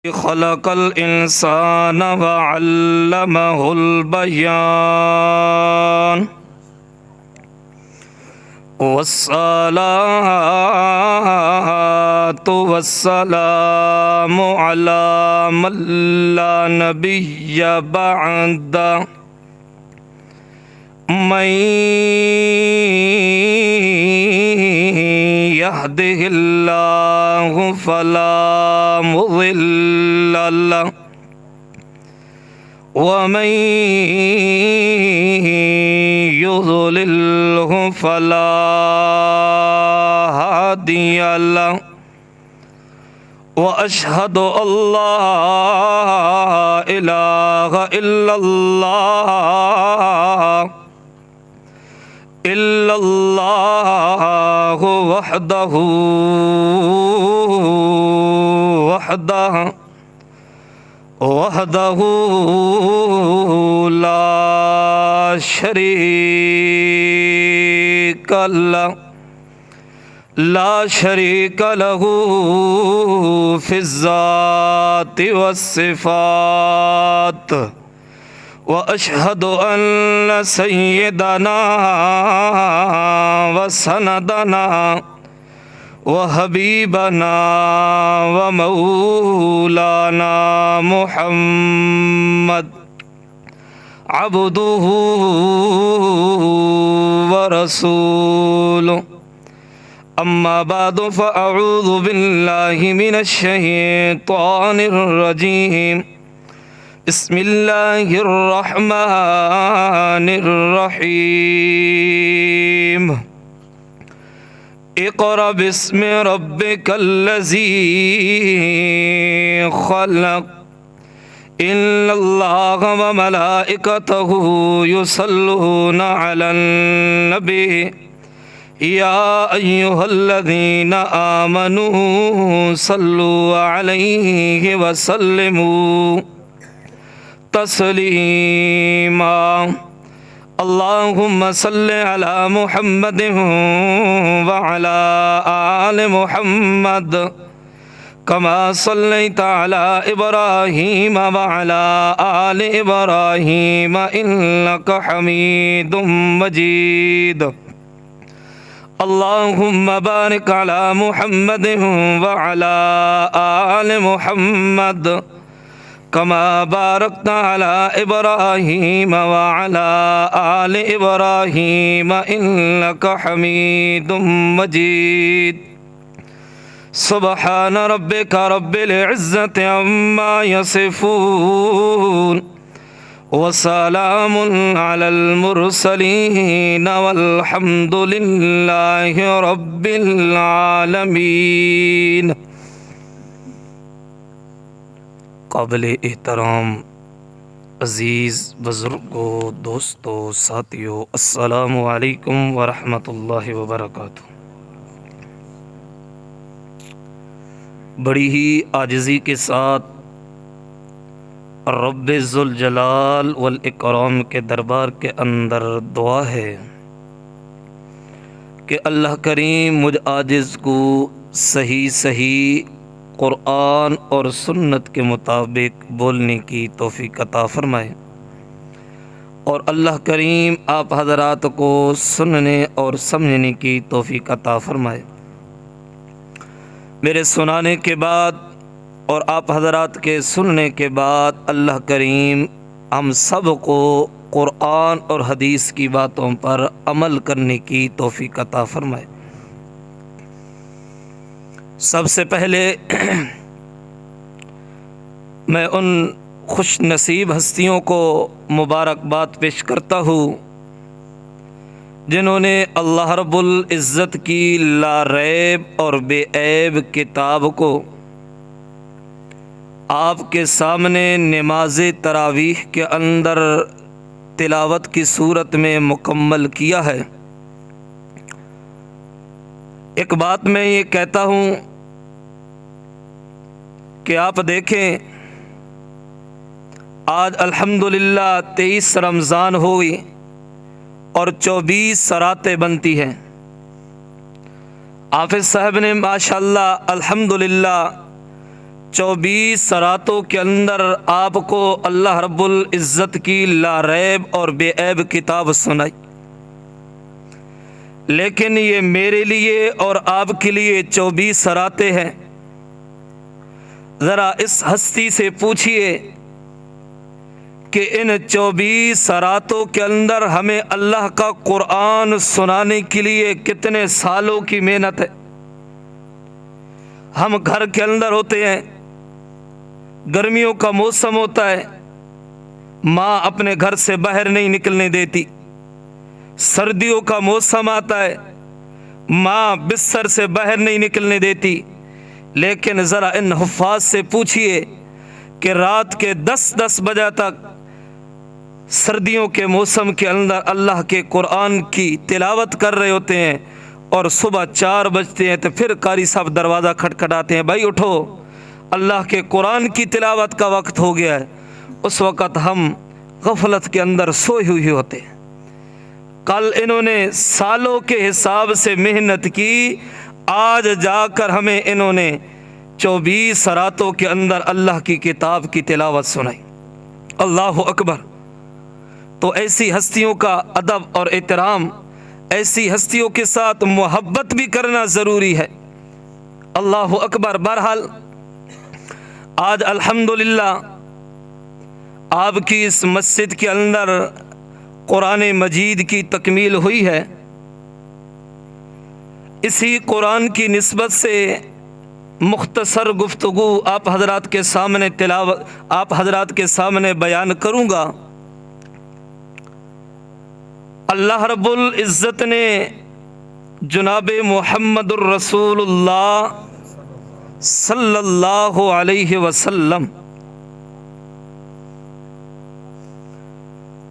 खलक़ल इंसान व अल्लमहुल बयान वस्सलातु वस्सलामु अला मन ला नबिय्य बअदा मन यहदिहिल्लाहु फला मुज़िल्ल लहु व मन युज़लिल्हु फला हादिय लहु व अशहदु अल्ला इलाहा इल्लल्लाहु वहदहु ला शरीक लहु फिज़्ज़ाति वस्सिफ़ात व अशहदु अन्न सय्यदना व सनदना व हबीबना व मौलाना मुहम्मद अब्दुहु व रसूलुहु अम्मा बादु फ़अऊज़ु बिल्लाहि मिनश शैतानिर रजीम बिस्मिल्लाहिर्रहमानिर्रहीम इक़रा बिस्मि रब्बिकल्लज़ी ख़लक़ इन्नल्लाहा व मलाइकतहु युसल्लूना अलन नबी या अय्युहल्लज़ीना आमनू सल्लु अलैहि व सल्लिमू तस्लीमा अल्लाहुम्मा सल्लि अला मुहम्मदिन व अला आलि मुहम्मद कमा सल्लैता अला इब्राहीम व अला आलि इब्राहीम इन्नका हमीदुम मजीद अल्लाहुम्मा बारिक अला मुहम्मदिन व अला आलि मुहम्मद कमा बारकता अला इब्राहीम व अला आलि इब्राहीम इन्नका हमीदुम मजीद सुब्हान रब्बिका रब्बिल इज़्ज़ति अम्मा यसिफून व सलामुन अलल मुरसलीन वल्हम्दुलिल्लाहि रब्बिल आलमीन। काबिल एहतराम अज़ीज़ बुज़ुर्गों, दोस्तों, साथियों, अस्सलामु अलैकुम व रहमतुल्लाहि व बरकातुहू। बड़ी ही आजिज़ी के साथ रब्बिज़ुल जलाल वल इकराम के दरबार के अंदर दुआ है कि अल्लाह करीम मुझ आजिज़ को सही सही क़ुरआन और सुन्नत के मुताबिक बोलने की तौफ़ीक़ अता फ़रमाए और अल्लाह करीम आप हज़रात को सुनने और समझने की तौफ़ीक़ अता फ़रमाए। मेरे सुनाने के बाद और आप हज़रात के सुनने के बाद अल्लाह करीम हम सब को क़ुरआन और हदीस की बातों पर अमल करने की तौफ़ीक़ अता फ़रमाए। सबसे पहले मैं उन खुश नसीब हस्तियों को मुबारकबाद पेश करता हूँ जिन्होंने अल्लाह रब्बुल इज़्ज़त की लारैब और बेऐब किताब को आपके सामने नमाज़ तरावीह के अंदर तिलावत की सूरत में मुकम्मल किया है। एक बात मैं ये कहता हूँ कि आप देखें, आज अल्हम्दुलिल्लाह 23 रमज़ान हुई और 24 सरातें बनती हैं। हाफिज़ साहब ने माशाअल्लाह अल्हम्दुलिल्लाह 24 रातों के अंदर आपको अल्लाह रब्बुल इज़्ज़त की लारैब और बेऐब किताब सुनाई, लेकिन ये मेरे लिए और आपके लिए 24 रातें हैं। ज़रा इस हस्ती से पूछिए कि इन 24 रातों के अंदर हमें अल्लाह का कुरान सुनाने के लिए कितने सालों की मेहनत है। हम घर के अंदर होते हैं, गर्मियों का मौसम होता है, माँ अपने घर से बाहर नहीं निकलने देती। सर्दियों का मौसम आता है, माँ बिस्तर से बाहर नहीं निकलने देती। लेकिन ज़रा इन हुफ़ाज़ से पूछिए कि रात के 10-10 बजे तक सर्दियों के मौसम के अंदर अल्लाह के कुरान की तिलावत कर रहे होते हैं, और सुबह 4 बजते हैं तो फिर कारी साहब दरवाज़ा खटखटाते हैं, भाई उठो, अल्लाह के कुरान की तिलावत का वक्त हो गया है। उस वक़्त हम गफलत के अंदर सोए हुए होते हैं। कल इन्होंने सालों के हिसाब से मेहनत की, आज जाकर हमें इन्होंने 24 रातों के अंदर अल्लाह की किताब की तिलावत सुनाई। अल्लाह अकबर। तो ऐसी हस्तियों का अदब और एहतराम, ऐसी हस्तियों के साथ मोहब्बत भी करना ज़रूरी है। अल्लाह अकबर। बहरहाल आज अल्हम्दुलिल्लाह आपकी इस मस्जिद के अंदर कुरान मजीद की तकमील हुई है। इसी कुरान की निस्बत से मुख्तसर गुफ्तगू आप हजरात के सामने आप हजरात के सामने बयान करूँगा। अल्लाह रब्बुल इज़्ज़त ने जनाब मुहम्मदुर रसूलुल्लाह सल्लल्लाहु अलैहि वसल्लम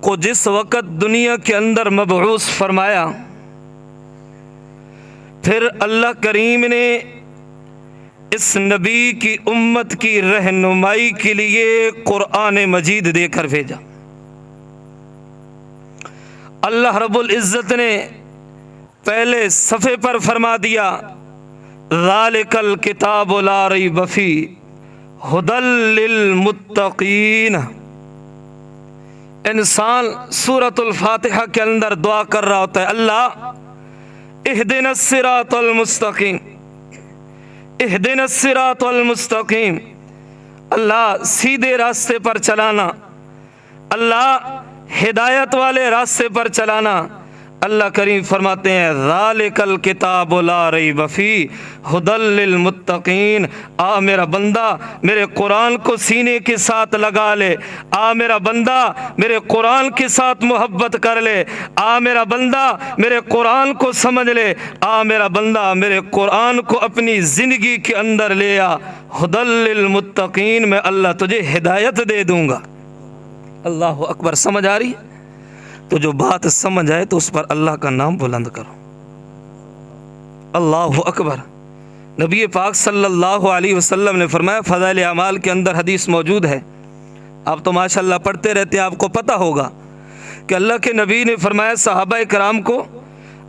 को जिस वक़्त दुनिया के अंदर मबऊस फरमाया, फिर अल्लाह करीम ने इस नबी की उम्मत की रहनुमाई के लिए कुरान मजीद देकर भेजा। अल्लाह रब्बुल इज़्ज़त ने पहले सफ़े पर फरमा दिया, ज़ालिकल किताबु ला रैब फ़ीह हुदल लिल मुत्तक़ीन। इंसान सूरतुल फातिहा के अंदर दुआ कर रहा होता है, अल्लाह इहदिनस सिरातल मुस्तकीम, इहदिनस सिरातल मुस्तकीम, अल्लाह सीधे रास्ते पर चलाना, अल्लाह हिदायत वाले रास्ते पर चलाना। अल्लाह करीम फरमाते हैं, ज़ालिकल किताबु ला रैब फ़ीह हुदल लिल मुत्तक़ीन। आ मेरा बंदा मेरे कुरान को सीने के साथ लगा ले, आ मेरा बंदा मेरे कुरान के साथ मोहब्बत कर ले, आ मेरा बंदा मेरे कुरान को समझ ले, आ मेरा बंदा मेरे कुरान को अपनी ज़िंदगी के अंदर ले आ। हुदल लिल मुत्तक़ीन, मैं अल्लाह तुझे हिदायत दे दूँगा। अल्लाह अकबर। समझ आ रही? तो जो बात समझ आए तो उस पर अल्लाह का नाम बुलंद करो। अल्लाह अकबर। नबी पाक सल्लल्लाहु अलैहि वसल्लम ने फरमाया, फ़ज़ाइल अमाल के अंदर हदीस मौजूद है, आप तो माशाअल्लाह पढ़ते रहते हैं, आपको पता होगा कि अल्लाह के नबी ने फरमाया सहाबा कराम को,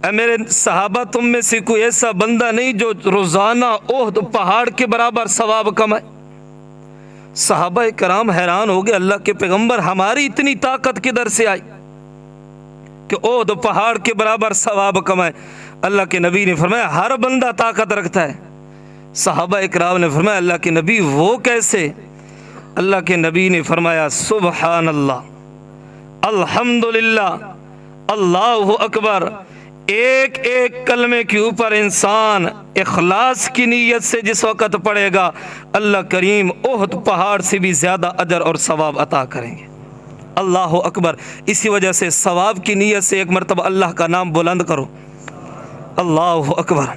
मेरे सहाबा तुम में से कोई ऐसा बंदा नहीं जो रोज़ाना ओहद पहाड़ के बराबर सवाब कमाए। सहाबा कराम हैरान हो गए, अल्लाह के पैगम्बर हमारी इतनी ताकत किधर से आई कि ओहद पहाड़ के बराबर सवाब कमाए। अल्लाह के नबी ने फरमाया, हर बंदा ताकत रखता है। सहाबा इकराम ने फरमाया, अल्लाह के नबी वो कैसे? अल्लाह के नबी ने फरमाया, सुबहान अल्लाह, अल्हम्दुलिल्लाह, अल्लाहु अकबर। एक एक कलमे के ऊपर इंसान इखलास की नीयत से जिस वक़्त पढ़ेगा, अल्लाह करीम ओहद पहाड़ से भी ज़्यादा अजर और सवाब अता करेंगे। अल्लाह अकबर। इसी वजह से सवाब की नीयत से एक मरतबा अल्लाह का नाम बुलंद करो। अल्लाह अकबर।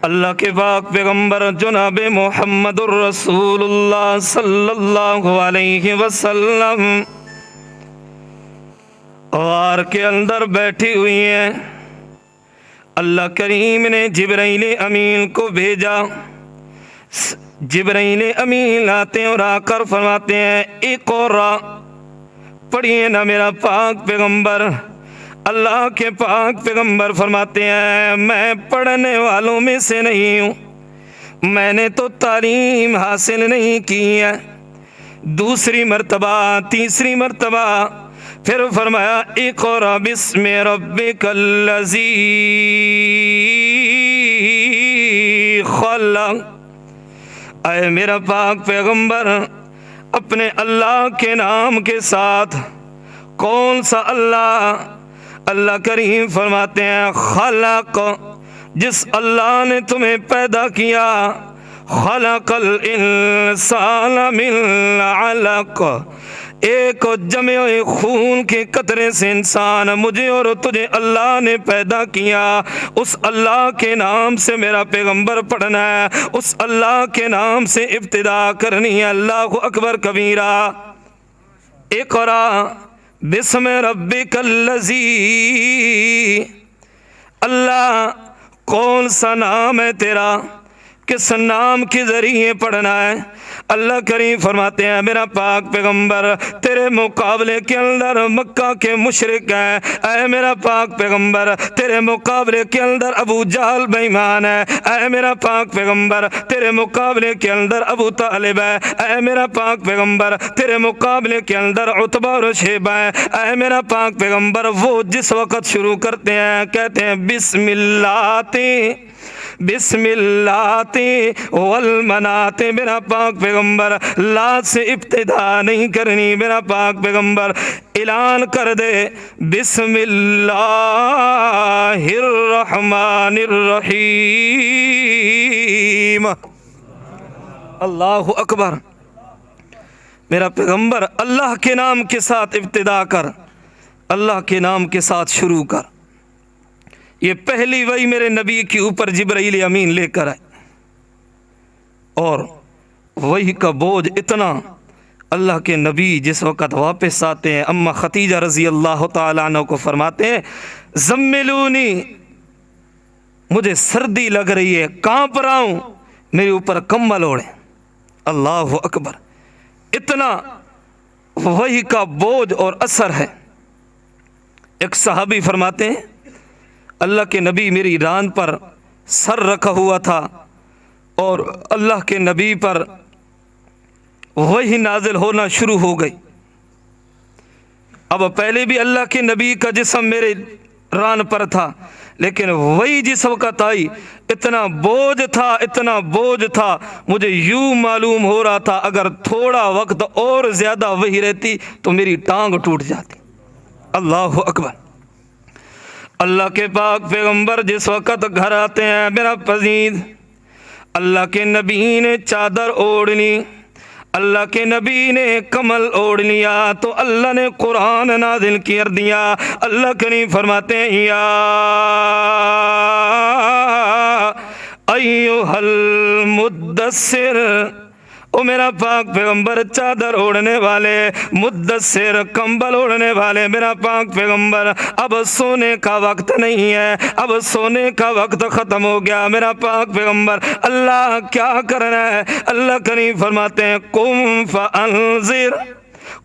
अल्लाह के पाक पैगम्बर जनाब मुहम्मदुर रसूलुल्लाह सल्लल्लाहु अलैहि वसल्लम गार के अंदर बैठी हुई हैं। अल्लाह करीम ने जिब्राइल अमीन को भेजा। जिब्राइल अमीन आते हैं और आकर फरमाते हैं, इक़रा, पढ़िए ना मेरा पाक पैगम्बर। अल्लाह के पाक पैगम्बर फरमाते हैं, मैं पढ़ने वालों में से नहीं हूँ, मैंने तो तालीम हासिल नहीं की है। दूसरी मर्तबा, तीसरी मर्तबा फिर फरमाया इक़रा बिस्मि रब्बिकल्लज़ी खलक़। ऐ मेरा पाक पैगंबर, अपने अल्लाह के नाम के साथ। कौन सा अल्लाह? अल्लाह करीम फरमाते हैं खलक़, जिस अल्लाह ने तुम्हें पैदा किया। खलक़ल इंसान मिन अलक़, एक जमे हुए खून के कतरे से इंसान मुझे और तुझे अल्लाह ने पैदा किया। उस अल्लाह के नाम से मेरा पैगंबर पढ़ना है, उस अल्लाह के नाम से इब्तिदा करनी है। अल्लाहु अकबर कबीरा। इक़रा बिस्मि रब्बिकल्लज़ी, अल्लाह कौन सा नाम है तेरा, किस नाम के जरिए पढ़ना है। अल्लाह करीम फरमाते हैं मेरा पाक पैगंबर, तेरे मुकाबले के अंदर मक्का के मुशरिक हैं। ऐ मेरा पाक पैगंबर, तेरे मुकाबले के अंदर अबू जहल बेईमान है। ऐ मेरा पाक पैगंबर, तेरे मुकाबले के अंदर अबू तालिब है। ऐ मेरा पाक पैगंबर, तेरे मुकाबले के अंदर उतबा और शैबा है। ऐ मेरा पाक पैगंबर, वो जिस वक़्त शुरू करते हैं कहते हैं बिस्मिल्लाह बिस्मिल्लाते वल मनाते। मेरा पाक पैगंबर, ला से इब्तिदा नहीं करनी। मेरा पाक पैगंबर ऐलान कर दे बिस्मिल्लाहिर्रहमानिर्रहीम। अल्लाहु अकबर। मेरा पैगंबर, अल्लाह के नाम के साथ इब्तिदा कर, अल्लाह के नाम के साथ शुरू कर। ये पहली वही मेरे नबी के ऊपर जिब्राईल अमीन लेकर आए, और वही का बोझ इतना। अल्लाह के नबी जिस वक़्त वापस आते हैं, अम्मा खतीजा रज़ी अल्लाह तआला अन्हा को फरमाते हैं ज़म्मिलूनी, मुझे सर्दी लग रही है, कांप रहा हूँ, मेरे ऊपर कम्बल ओढ़े। अल्लाहु अकबर। इतना वही का बोझ और असर है। एक सहाबी फरमाते हैं अल्लाह के नबी मेरी रान पर सर रखा हुआ था और अल्लाह के नबी पर वही नाजिल होना शुरू हो गई। अब पहले भी अल्लाह के नबी का जिस्म मेरे रान पर था, लेकिन वही जिस वक़्त आई इतना बोझ था, इतना बोझ था, मुझे यूं मालूम हो रहा था अगर थोड़ा वक्त और ज़्यादा वही रहती तो मेरी टांग टूट जाती। अल्लाहु अकबर। अल्लाह के पाक पैगंबर जिस वक़्त घर आते हैं, मेरा पजीद अल्लाह के नबी ने चादर ओढ़ ली, अल्लाह के नबी ने कमल ओढ़ लिया, तो अल्लाह ने कुरान नाज़िल कर दिया। अल्लाह करीम फरमाते हैं या अय्युहल मुद्दस्सिर, ओ मेरा पाक पैगंबर चादर ओढ़ने वाले, मुद्दस्सिर कंबल ओढ़ने वाले, मेरा पाक पैगंबर अब सोने का वक्त नहीं है, अब सोने का वक्त ख़त्म हो गया। मेरा पाक पैगंबर अल्लाह क्या करना है? अल्लाह करीम फरमाते हैं कुम फअंज़िर,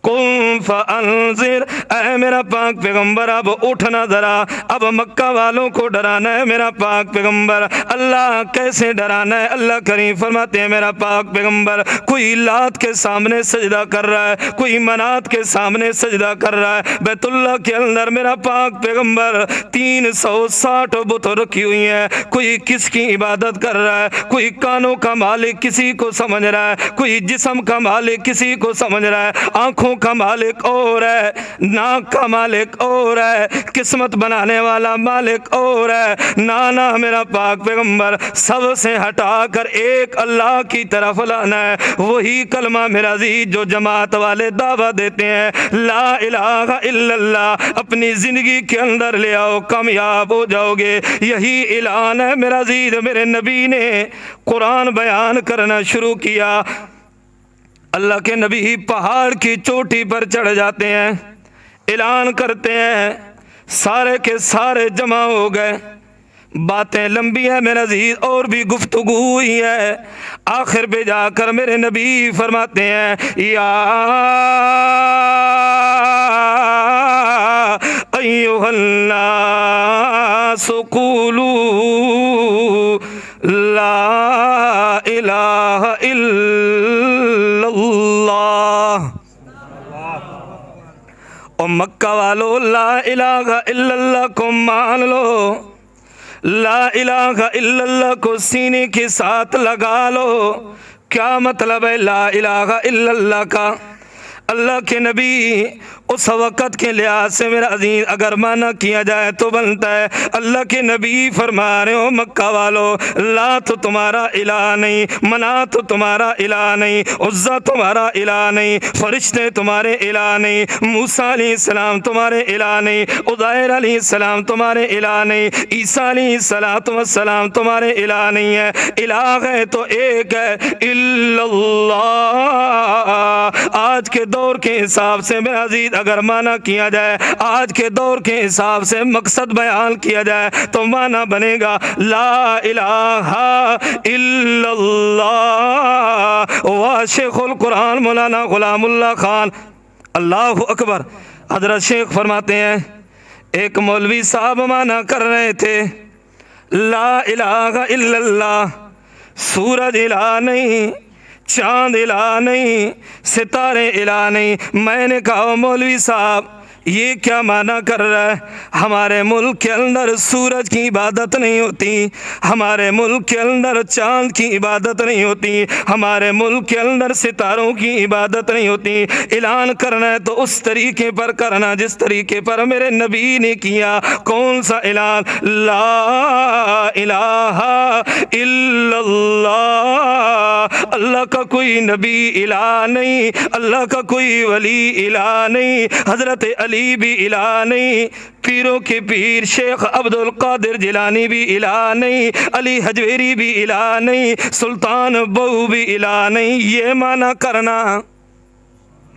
कुम फअंज़िर। ऐ मेरा पाक पैगंबर अब उठना ज़रा, अब मक्का वालों को डराना है। मेरा पाक पैगंबर अल्लाह कैसे डराना है? अल्लाह करीम फरमाते हैं मेरा पाक पैगंबर कोई लात के सामने सजदा कर रहा है, कोई मनात के सामने सजदा कर रहा है। बैतुल्लाह के अंदर मेरा पाक पैगंबर 360 बुत रखी हुई है। कोई किसकी इबादत कर रहा है? कोई कानों का मालिक किसी को समझ रहा है, कोई जिस्म का मालिक किसी को समझ रहा है, आँखों का मालिक और है, नाक का मालिक और है, किस्मत बनाने वाला मालिक और है। नाना मेरा पाक पैगंबर सबसे हटाकर एक अल्लाह की तरफ लाना है। वही कलमा मेरा अज़ीज़ जो जमात वाले दावा देते हैं ला इलाहा इल्लल्लाह, अपनी ज़िंदगी के अंदर ले आओ, कामयाब हो जाओगे। यही ऐलान है मेरा अज़ीज़, मेरे नबी ने कुरान बयान करना शुरू किया। अल्लाह के नबी पहाड़ की चोटी पर चढ़ जाते हैं, ऐलान करते हैं, सारे के सारे जमा हो गए। बातें लंबी है मेरा अज़ीज़, और भी गुफ्तगू हुई है। आखिर पे जाकर मेरे नबी फरमाते हैं या अय्युहन्नासु क़ूलू ला इलाहा इल्लल्लाह। और मक्का वालों ला इलाहा इल्लल्लाह को मान लो, ला इलाहा इल्लल्लाह को सीने के साथ लगा लो। क्या मतलब है ला इलाहा इल्लल्लाह का? अल्लाह के नबी उस वक़्त के लिहाज से मेरा अजीज अगर माना किया जाए तो बनता है। अल्लाह के नबी फरमा रहे हो मक्का वालों, ला तो तुम्हारा इलाह नहीं, मना तो तुम्हारा इलाह नहीं, उज़्ज़ा तुम्हारा इलाह नहीं, फरिश्ते तुम्हारे इलाह नहीं, मूसा अलैहिस्सलाम तुम्हारे इलाह नहीं, उज़ैर अलैहिस्सलाम तुम्हारे इलाह नहीं, ईसा अलैहिस्सलाम तुम्हारे इलाह नहीं है। इलाह है तो एक है, इल्लल्लाह। आज के दौर के हिसाब से मेरा अजीज अगर माना किया जाए, आज के दौर के हिसाब से मकसद बयान किया जाए तो माना बनेगा ला इलाहा इल्लल्लाह। वाह शेखुल कुरान मौलाना गुलामुल्लाह खान, अल्लाहु अकबर। हजरत शेख फरमाते हैं एक मौलवी साहब माना कर रहे थे ला इलाहा इल्लल्लाह, सूरज इलाह नहीं, चांद इलाह नहीं, सितारे इलाह नहीं। मैंने कहा मौलवी साहब ये क्या माना कर रहा है? हमारे मुल्क के अंदर सूरज की इबादत नहीं होती, हमारे मुल्क के अंदर चांद की इबादत नहीं होती, हमारे मुल्क के अंदर सितारों की इबादत नहीं होती। ऐलान करना है तो उस तरीके पर करना जिस तरीके पर मेरे नबी ने किया। कौन सा ऐलान? ला इलाहा इल्लल्लाह। अल्लाह का कोई नबी इलाह नहीं, अल्लाह का कोई वली इलाह नहीं, हजरत अली भी इलाह नहीं, पीरों के पीर शेख अब्दुल कादिर जिलानी भी इलाह नहीं, अली हजवेरी भी इलाह नहीं, सुल्तान बहू भी इलाह नहीं। ये माना करना।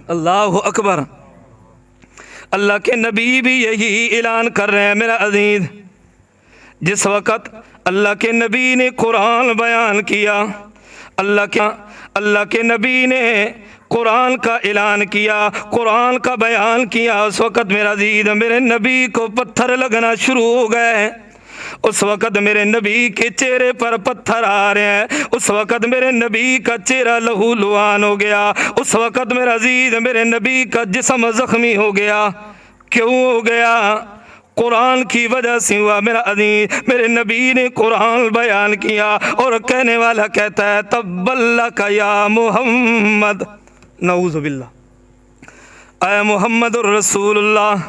अल्लाह अकबर। अल्लाह के नबी भी यही ऐलान कर रहे हैं मेरा अजीज। जिस वक़्त अल्लाह के नबी ने कुरान बयान किया, अल्लाह के नबी ने कुरान का ऐलान किया, कुरान का बयान किया, उस वक़्त मेरा अजीज मेरे नबी को पत्थर लगना शुरू हो गए। उस वक़्त मेरे नबी के चेहरे पर पत्थर आ रहे हैं, उस वक़्त मेरे नबी का चेहरा लहू लुहान हो गया, उस वक़्त मेरा अजीज मेरे नबी का जिस्म ज़ख्मी हो गया। क्यों हो गया? कुरान की वजह से हुआ मेरा अजीज। मेरे नबी ने कुरान बयान किया और कहने वाला कहता है तब्बल्लक या मोहम्मद, नऊज़ुबिल्लाह, ऐ मोहम्मद रसूलुल्लाह,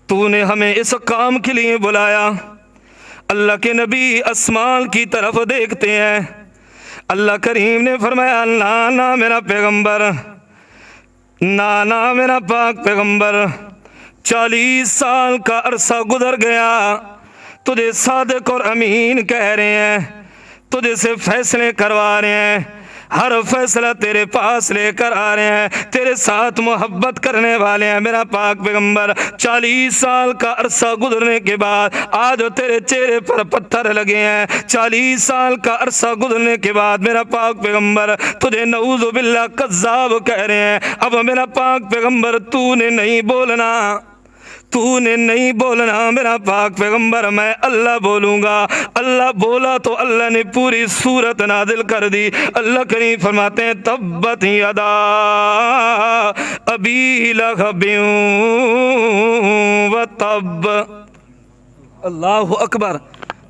तूने हमें इस काम के लिए बुलाया। अल्लाह के नबी आसमान की तरफ देखते हैं, अल्लाह करीम ने फरमाया ना ना मेरा पैगंबर, ना ना मेरा पाक पैगंबर, 40 साल का अरसा गुजर गया, तुझे सादिक और अमीन कह रहे हैं, तुझे से फैसले करवा रहे हैं, हर फैसला तेरे पास लेकर आ रहे हैं, तेरे साथ मोहब्बत करने वाले हैं मेरा पाक पैगंबर। 40 साल का अरसा गुजरने के बाद आज तेरे चेहरे पर पत्थर लगे हैं, 40 साल का अरसा गुजरने के बाद मेरा पाक पैगंबर तुझे नऊज़ु बिल्लाह कज़्ज़ाब कह रहे हैं। अब मेरा पाक पैगंबर तूने नहीं बोलना, तूने नहीं बोलना मेरा पाक पैगंबर, मैं अल्लाह बोलूँगा। अल्लाह बोला तो अल्लाह ने पूरी सूरत नाजिल कर दी। अल्लाह करीम फरमाते हैं तब्बत यदा अबी लहबिन व तब। अल्लाहु अकबर।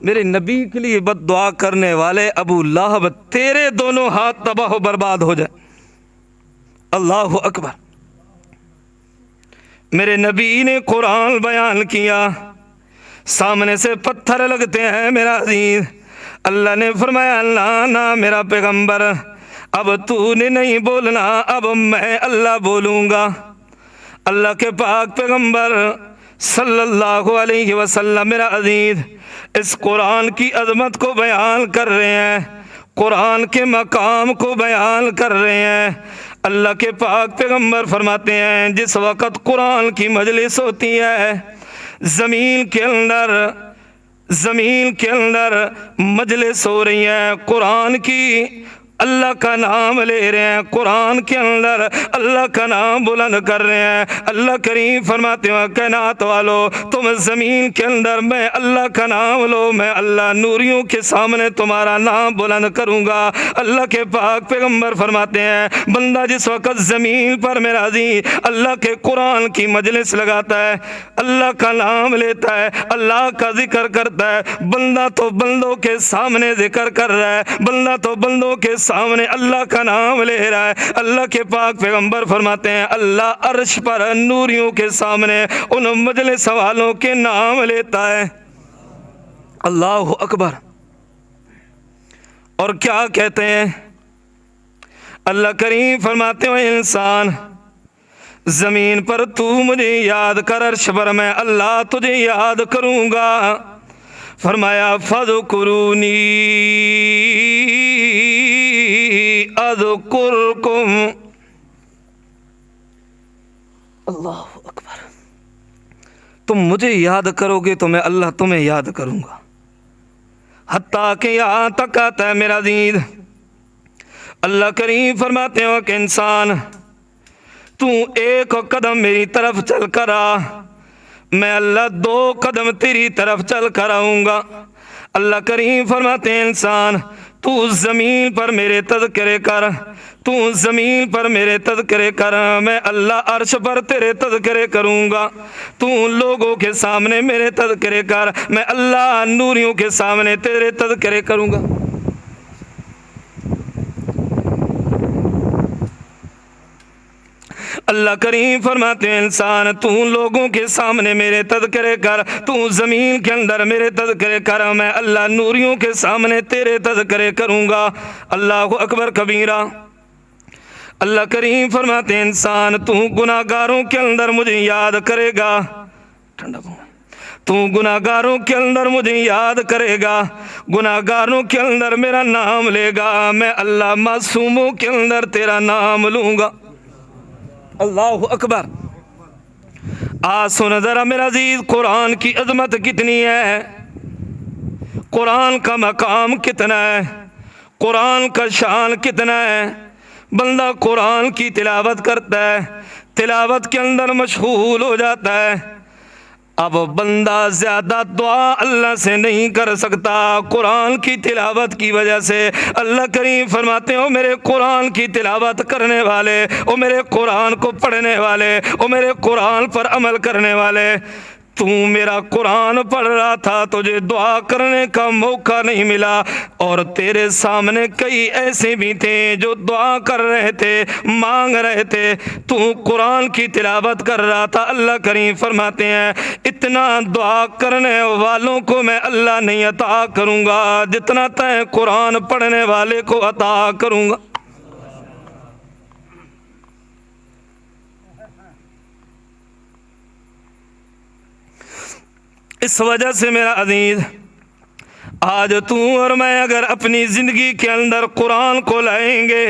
मेरे नबी के लिए बद्दुआ करने वाले अबू लहब, तेरे दोनों हाथ तबाह बर्बाद हो जाए। अल्लाहु अकबर। मेरे नबी ने कुरान बयान किया, सामने से पत्थर लगते हैं मेरा अजीज। अल्लाह ने फरमाया ना ना मेरा पैगंबर, अब तूने नहीं बोलना, अब मैं अल्लाह बोलूँगा। अल्लाह के पाक पैगंबर सल्लल्लाहु अलैहि वसल्लम मेरा अजीज इस कुरान की अजमत को बयान कर रहे हैं, कुरान के मकाम को बयान कर रहे हैं। अल्लाह के पाक पैगंबर फरमाते हैं जिस वक़्त कुरान की मजलिस होती है, ज़मीन के अंदर मजलिस हो रही है कुरान की, अल्लाह का नाम ले रहे हैं, कुरान के अंदर अल्लाह का नाम बुलंद कर रहे हैं। अल्लाह करीम फरमाते हो कायनात वालो तुम ज़मीन के अंदर मैं अल्लाह का नाम लो, मैं अल्लाह नूरियों के सामने तुम्हारा नाम बुलंद करूँगा। अल्लाह के पाक पैगम्बर फरमाते हैं बंदा जिस वक़्त ज़मीन पर मेरा अज़ीज़ अल्लाह के कुरान की मजलिस लगाता है, अल्लाह का नाम लेता है, अल्लाह का जिक्र करता है, बंदा तो बंदों के सामने जिक्र कर रहा है, बंदा तो बंदों के सामने अल्लाह का नाम ले रहा है। अल्लाह के पाक पैगंबर फरमाते हैं अल्लाह अर्श पर नूरियों के सामने उन मजलिस वालों के नाम लेता है। अल्लाह अकबर। और क्या कहते हैं अल्लाह करीम फरमाते हो इंसान जमीन पर तू मुझे याद कर, अर्श पर मैं अल्लाह तुझे याद करूंगा। फरमाया फज़कुरूनी अज़कुरकुम। अल्लाह अकबर। तुम मुझे याद करोगे तो मैं अल्लाह तुम्हें याद करूंगा। हत्ता के यहाँ तक आता है मेरा दीद। अल्लाह करीम फरमाते हो कि इंसान तू एक कदम मेरी तरफ चल कर आ, मैं अल्लाह दो कदम तेरी तरफ चल कर आऊँगा। अल्लाह करीम फरमाते हैं इंसान तू ज़मीन पर मेरे तज़किरे कर, तू ज़मीन पर मेरे तज़किरे कर, मैं अल्लाह अर्श पर तेरे तज़किरे करूँगा। तू लोगों के सामने मेरे तज़किरे कर, मैं अल्लाह नूरियों के सामने तेरे तज़किरे करूँगा। अल्लाह करीम फरमाते हैं इंसान तू लोगों के सामने मेरे तज़किरे कर, तू ज़मीन के अंदर मेरे तज़किरे कर, मैं अल्लाह नूरियों के सामने तेरे तज़किरे करूँगा। अल्लाह अकबर कबीरा। अल्लाह करीम फरमाते हैं इंसान तू गुनाहगारों के अंदर मुझे याद करेगा, ठंडा तू गुनाहगारों के अंदर मुझे याद करेगा, गुनाहगारों के अंदर मेरा नाम लेगा, मैं अल्लाह मासूमों के अंदर तेरा नाम लूँगा। अल्लाह अकबर। आज सुन जरा मेरा अजीज कुरान की अजमत कितनी है, कुरान का मकाम कितना है, कुरान का शान कितना है। बंदा कुरान की तिलावत करता है, तिलावत के अंदर मशगूल हो जाता है। अब बंदा ज़्यादा दुआ अल्लाह से नहीं कर सकता कुरान की तिलावत की वजह से। अल्लाह करीम फरमाते हो मेरे कुरान की तिलावत करने वाले, ओ मेरे कुरान को पढ़ने वाले, ओ मेरे कुरान पर अमल करने वाले, तू मेरा कुरान पढ़ रहा था, तुझे दुआ करने का मौका नहीं मिला, और तेरे सामने कई ऐसे भी थे जो दुआ कर रहे थे, मांग रहे थे, तू कुरान की तिलावत कर रहा था। अल्लाह करीम फरमाते हैं इतना दुआ करने वालों को मैं अल्लाह नहीं अता करूँगा जितना तय कुरान पढ़ने वाले को अता करूँगा। इस वजह से मेरा अजीज आज तू और मैं अगर अपनी ज़िंदगी के अंदर कुरान को लाएंगे,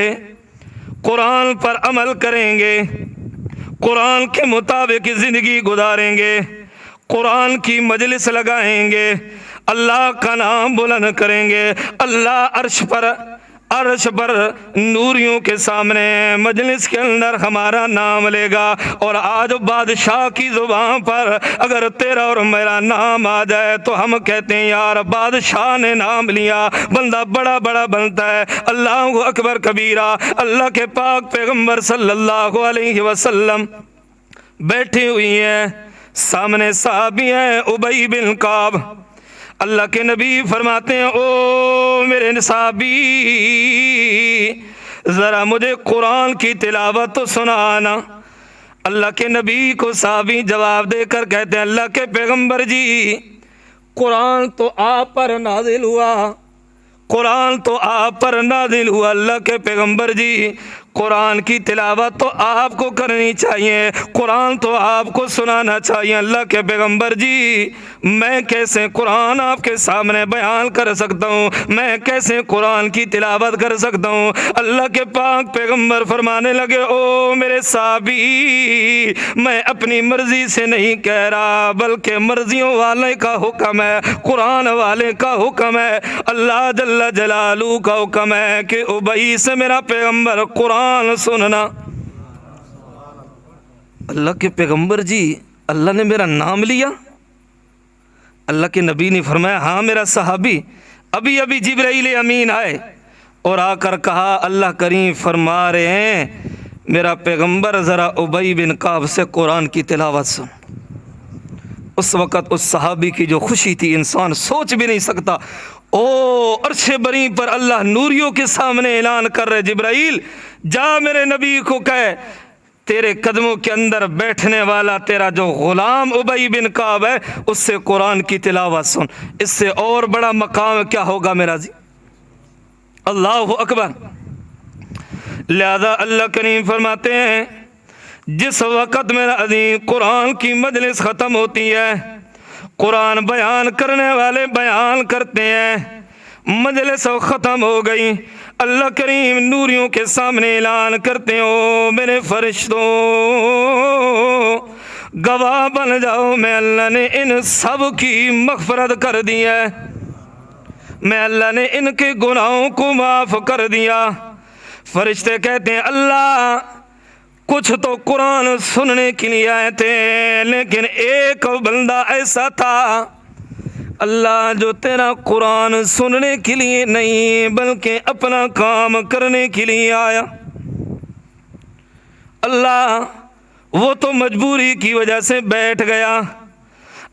कुरान पर अमल करेंगे, कुरान के मुताबिक ज़िंदगी गुजारेंगे, कुरान की मजलिस लगाएंगे, अल्लाह का नाम बुलंद करेंगे, अल्लाह अर्श पर नूरियों के सामने मजलिस के अंदर हमारा नाम लेगा। और आज बादशाह की ज़ुबान पर अगर तेरा और मेरा नाम आ जाए तो हम कहते हैं यार बादशाह ने नाम लिया, बंदा बड़ा बड़ा बनता है। अल्लाह अकबर कबीरा। अल्लाह के पाक पैगम्बर सल्लल्लाहु अलैहि वसल्लम बैठी हुई हैं, सामने साहबी हैं उबई बिन काब। अल्लाह के नबी फरमाते हैं ओ मेरे साहबी ज़रा मुझे कुरान की तिलावत तो सुनाना। अल्लाह के नबी को साहबी जवाब देकर कहते हैं अल्लाह के पैगंबर जी कुरान तो आप पर नाजिल हुआ, कुरान तो आप पर नाजिल हुआ। अल्लाह के पैगंबर जी कुरान की तिलावत तो आपको करनी चाहिए, कुरान तो आपको सुनाना चाहिए। अल्लाह के पैगंबर जी, मैं कैसे कुरान आपके सामने बयान कर सकता हूँ, मैं कैसे कुरान की तिलावत कर सकता हूँ। अल्लाह के पाक पैगंबर फरमाने लगे, ओ मेरे साहबी, मैं अपनी मर्जी से नहीं कह रहा, बल्कि मर्जियों वाले का हुक्म है, कुरान वाले का हुक्म है, अल्लाह जल्ला जलालू का हुक्म है कि उबई से मेरा पैगंबर कुरान सुनना। अल्लाह के पैगंबर जी, अल्लाह ने मेरा नाम लिया। अल्लाह के नबी ने फरमाया, हाँ मेरा सहाबी, अभी अभी जिब्राइल अमीन आए और आकर कहा, अल्लाह करीम फरमा रहे हैं मेरा पैगंबर ज़रा उबई बिन काब से कुरान की तिलावत सुन। उस वक़्त उस सहाबी की जो खुशी थी इंसान सोच भी नहीं सकता। ओ अर्श बरी पर अल्लाह नूरियों के सामने ऐलान कर रहे, जिब्राइल जा मेरे नबी को कह, तेरे कदमों के अंदर बैठने वाला तेरा जो गुलाम उबई बिन काब है उससे कुरान की तिलावत सुन। इससे और बड़ा मकाम क्या होगा मेरा जी। अल्लाह अकबर। लिहाजा अल्लाह करीम फरमाते हैं, जिस वक़्त मेरा अजीम कुरान की मजलिस ख़त्म होती है, कुरान बयान करने वाले बयान करते हैं, मजलिस ख़त्म हो गई, अल्लाह करीम नूरियों के सामने ऐलान करते हो मेरे फरिश्तों गवाह बन जाओ, मैं अल्लाह ने इन सब की मग़फ़िरत कर दी है, मैं अल्लाह ने इनके गुनाहों को माफ़ कर दिया। फरिश्ते कहते हैं, अल्लाह कुछ तो कुरान सुनने के लिए आए थे, लेकिन एक बंदा ऐसा था अल्लाह जो तेरा कुरान सुनने के लिए नहीं बल्कि अपना काम करने के लिए आया। अल्लाह वो तो मजबूरी की वजह से बैठ गया।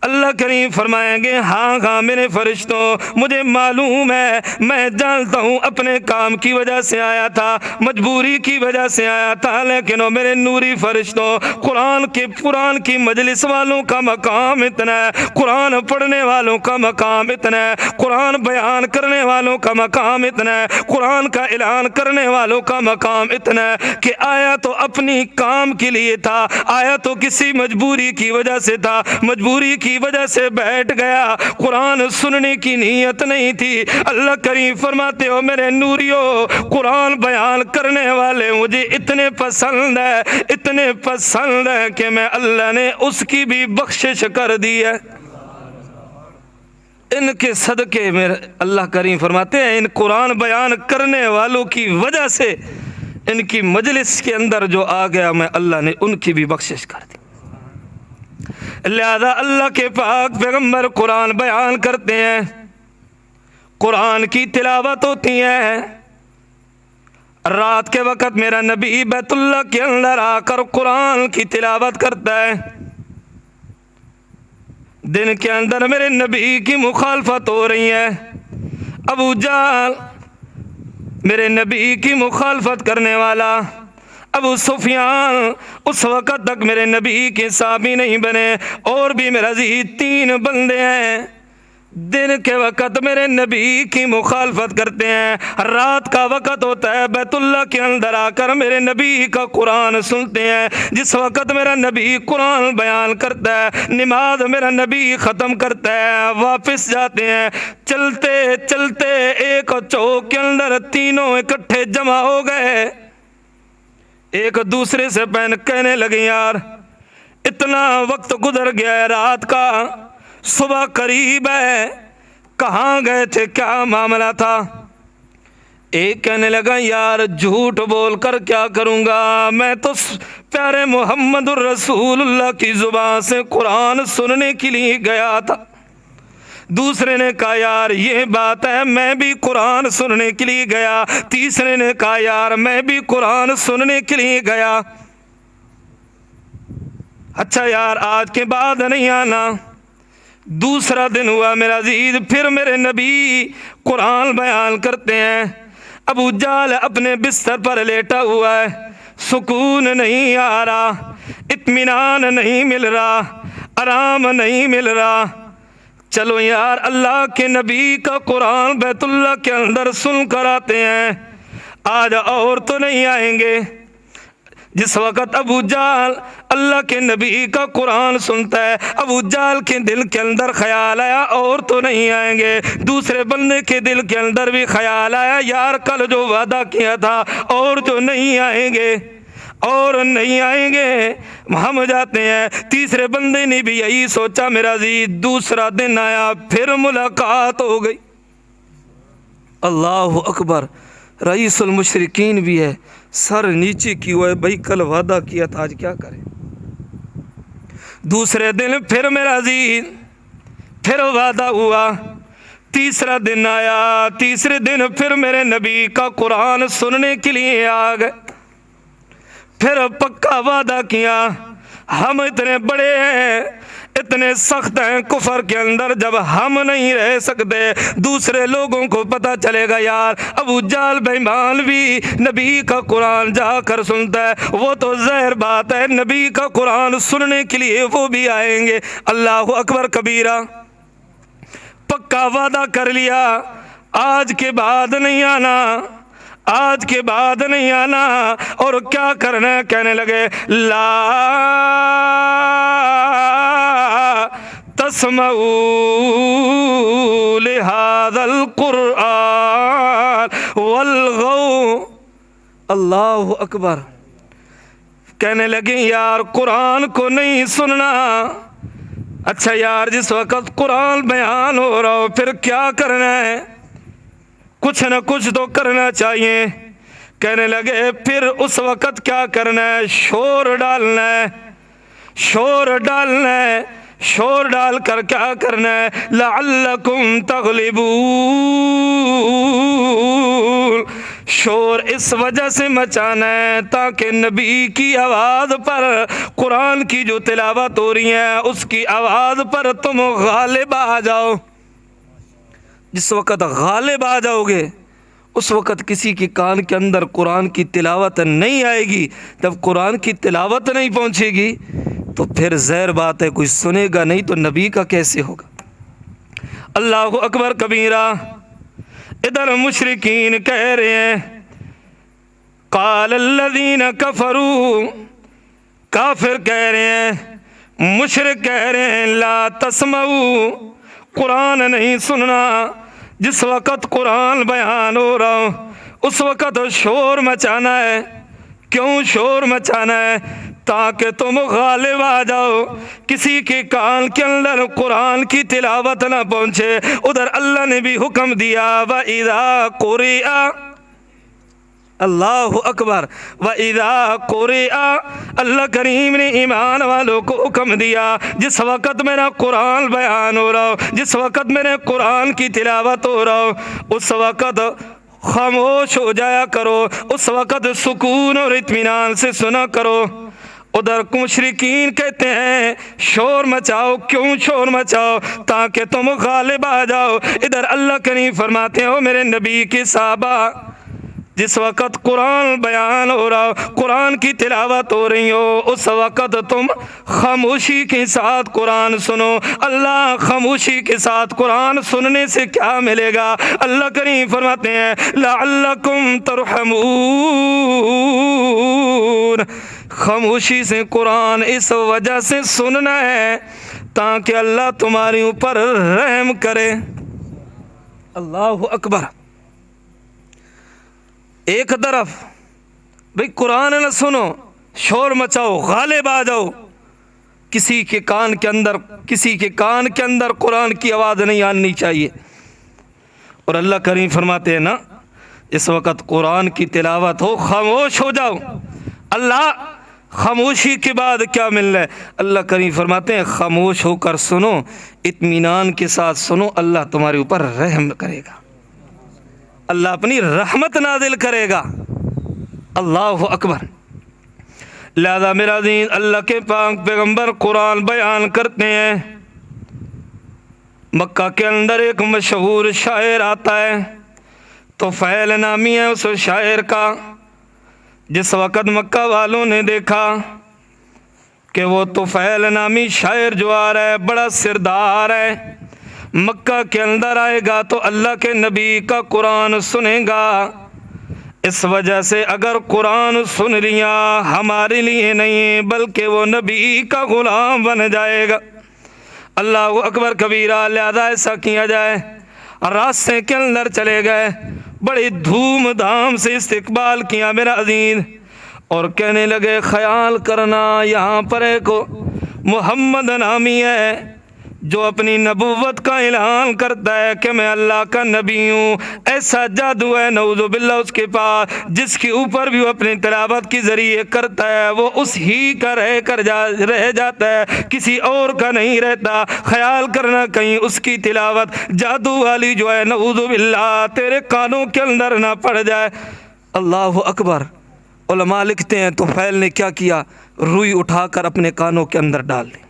अल्लाह करीम फरमाएंगे, हाँ हाँ मेरे फरिश्तों, मुझे मालूम है, मैं जानता हूँ अपने काम की वजह से आया था, मजबूरी की वजह से आया था, लेकिन वो मेरे नूरी फरिश्तों, कुरान की मजलिस वालों का मकाम इतना है, कुरान पढ़ने वालों का मकाम इतना है, कुरान बयान करने वालों का मकाम इतना है, कुरान का ऐलान करने वालों का मकाम इतना है कि आया तो अपनी काम के लिए था, आया तो किसी मजबूरी की वजह से था, मजबूरी की वजह से बैठ गया, कुरान सुनने की नीयत नहीं थी। अल्लाह करीम फरमाते हो मेरे नूरियों, कुरान बयान करने वाले मुझे इतने पसंद है, इतने पसंद है कि मैं अल्लाह ने उसकी भी बख्शिश कर दी है। इनके सदके मेरे अल्लाह करीम फरमाते हैं, इन कुरान बयान करने वालों की वजह से इनकी मजलिस के अंदर जो आ गया, मैं अल्लाह ने उनकी भी बख्शिश कर दी। लिहाजा अल्लाह के पाक पैगंबर कुरान बयान करते हैं, कुरान की तिलावत होती है। रात के वक़्त मेरा नबी बैतुल्लाह के अंदर आकर कुरान की तिलावत करता है। दिन के अंदर मेरे नबी की मुखालफत हो रही है। अबू जहल मेरे नबी की मुखालफत करने वाला, अबू सुफियान उस वक़्त तक मेरे नबी के साहबी नहीं बने, और भी मेरा जी 3 बंदे हैं। दिन के वक़्त मेरे नबी की मुखालफत करते हैं, रात का वक़्त होता है, बैतुल्लाह के अंदर आकर मेरे नबी का कुरान सुनते हैं। जिस वक़्त मेरा नबी कुरान बयान करता है, नमाज मेरा नबी ख़त्म करता है, वापस जाते हैं। चलते चलते एक चौक के अंदर तीनों इकट्ठे जमा हो गए, एक दूसरे से कहने लगे, यार इतना वक्त गुजर गया है रात का, सुबह करीब है, कहाँ गए थे, क्या मामला था। एक कहने लगा, यार झूठ बोलकर क्या करूँगा, मैं तो प्यारे मोहम्मदुर रसूलुल्लाह की ज़ुबान से कुरान सुनने के लिए गया था। दूसरे ने कहा, यार ये बात है, मैं भी कुरान सुनने के लिए गया। तीसरे ने कहा, यार मैं भी कुरान सुनने के लिए गया। अच्छा यार आज के बाद नहीं आना। दूसरा दिन हुआ मेरा अजीज, फिर मेरे नबी कुरान बयान करते हैं। अबू जहल अपने बिस्तर पर लेटा हुआ है, सुकून नहीं आ रहा, इत्मीनान नहीं मिल रहा, आराम नहीं मिल रहा। चलो यार अल्लाह के नबी का कुरान बैतुल्लाह के अंदर सुन कर आते हैं। आज और तो नहीं आएंगे। जिस वक़्त अबू जाल अल्लाह के नबी का कुरान सुनता है, अबू जाल के दिल के अंदर ख्याल आया और तो नहीं आएंगे। दूसरे बंदे के दिल के अंदर भी ख्याल आया, यार कल जो वादा किया था और जो नहीं आएंगे और नहीं आएंगे, हम जाते हैं। तीसरे बंदे ने भी यही सोचा मेरा जी। दूसरा दिन आया, फिर मुलाकात हो गई। अल्लाह अकबर। रईसुल मुशरिकीन भी है, सर नीचे की हुआ है, भाई कल वादा किया था आज क्या करें। दूसरे दिन फिर मेरा जी, फिर वादा हुआ। तीसरा दिन आया, तीसरे दिन फिर मेरे नबी का कुरान सुनने के लिए आ गए। फिर पक्का वादा किया, हम इतने बड़े हैं, इतने सख्त हैं कुफर के अंदर, जब हम नहीं रह सकते दूसरे लोगों को पता चलेगा यार अबू जाल बेईमान भी नबी का कुरान जाकर सुनता है, वो तो ज़ाहिर बात है नबी का कुरान सुनने के लिए वो भी आएंगे। अल्लाह अकबर कबीरा। पक्का वादा कर लिया, आज के बाद नहीं आना, आज के बाद नहीं आना। और क्या करना है, कहने लगे ला तस्मऊ लिहाज़ल कुरआन वल्गौ। अल्लाह अकबर। कहने लगे यार कुरान को नहीं सुनना। अच्छा यार जिस वक़्त कुरान बयान हो रहा हो फिर क्या करना है, कुछ न कुछ तो करना चाहिए। कहने लगे फिर उस वक़्त क्या करना है, शोर डालना है, शोर डालना है। शोर डाल कर क्या करना है, लअल्लकुम तग़लिबून। शोर इस वजह से मचाना है ताकि नबी की आवाज़ पर, कुरान की जो तिलावत हो रही है उसकी आवाज़ पर तुम गालिब आ जाओ। जिस वक़्त गालिब आ जाओगे उस वक़्त किसी के कान के अंदर कुरान की तिलावत नहीं आएगी। जब कुरान की तिलावत नहीं पहुँचेगी तो फिर ज़ाहिर बात है कोई सुनेगा नहीं, तो नबी का कैसे होगा। अल्लाह अकबर कबीरा। इधर मुशरिकीन कह रहे हैं, क़ालल्लज़ीन कफ़रू, काफिर कह रहे हैं, मुशरिक कह रहे हैं ला तस्मऊ, कुरान नहीं सुनना। जिस वक़्त कुरान बयान हो रहा हो उस वक़्त शोर मचाना है। क्यों शोर मचाना है, ताकि तुम गालिब आ जाओ, किसी के कान के अंदर कुरान की तिलावत ना पहुँचे। उधर अल्लाह ने भी हुक्म दिया व इज़ा कुरिआ, अल्लाह अकबर, व इज़ा कुरिआ, अल्लाह करीम ने ईमान वालों को हुक्म दिया जिस वक़्त मेरा कुरान बयान हो रहा हो, जिस वक़्त मेरे कुरान की तिलावत हो रहा हो उस वक़्त खामोश हो जाया करो, उस वक़्त सुकून और इत्मीनान से सुना करो। उधर मुशरिकीन कहते हैं शोर मचाओ। क्यों शोर मचाओ, ताकि तुम गालिब आ जाओ। इधर अल्लाह करीम फरमाते हो मेरे नबी के साहबा, जिस वक़्त कुरान बयान हो रहा हो, कुरान की तिलावत हो रही हो, उस वक़्त तुम खामोशी के साथ कुरान सुनो। अल्लाह खामोशी के साथ कुरान सुनने से क्या मिलेगा, अल्लाह करीम फरमाते हैं लअल्लकुम तुरहमून। खामोशी से कुरान इस वजह से सुनना है ताकि अल्लाह तुम्हारे ऊपर रहम करे। अल्लाह अकबर। एक तरफ भाई कुरान न सुनो, शोर मचाओ, गालिब आ जाओ, किसी के कान के अंदर कुरान की आवाज़ नहीं आनी चाहिए। और अल्लाह करीम फरमाते हैं ना इस वक़्त कुरान की तिलावत हो, खामोश हो जाओ। अल्लाह खामोशी के बाद क्या मिलना है, अल्लाह करीम फरमाते हैं खामोश होकर सुनो, इत्मीनान के साथ सुनो, अल्लाह तुम्हारे ऊपर रहम करेगा, अल्लाह अपनी रहमत नाजिल करेगा। अल्लाह अकबर। लिहाजा मेरा दीन अल्लाह के पाक पैगम्बर कुरान बयान करते हैं। मक्का के अंदर एक मशहूर शायर आता है, तुफैल नामी है उस शायर का। जिस वक़्त मक्का वालों ने देखा कि वो तुफैल नामी शायर जो आ रहा है बड़ा सिरदार है, मक्का के अंदर आएगा तो अल्लाह के नबी का कुरान सुनेगा, इस वजह से अगर कुरान सुन लिया हमारे लिए नहीं बल्कि वो नबी का गुलाम बन जाएगा। अल्लाह अकबर कबीरा। लिहाजा ऐसा किया जाए। रास्ते के अंदर चले गए, बड़ी धूमधाम से इस्तकबाल किया मेरा अजीज, और कहने लगे ख्याल करना यहाँ पर एक मोहम्मद नामी है जो अपनी नबूवत का ऐलान करता है कि मैं अल्लाह का नबी हूँ। ऐसा जादू है नऊज़ु बिल्लाह उसके पास, जिसके ऊपर भी वो अपनी तिलावत के ज़रिए करता है वो उस ही का रह जाता है, किसी और का नहीं रहता। ख्याल करना कहीं उसकी तिलावत जादू वाली जो है नऊज़ु बिल्लाह तेरे कानों के अंदर ना पड़ जाए। अल्लाह अकबर। उलमा लिखते हैं तो फैल ने क्या किया, रुई उठाकर अपने कानों के अंदर डाल ली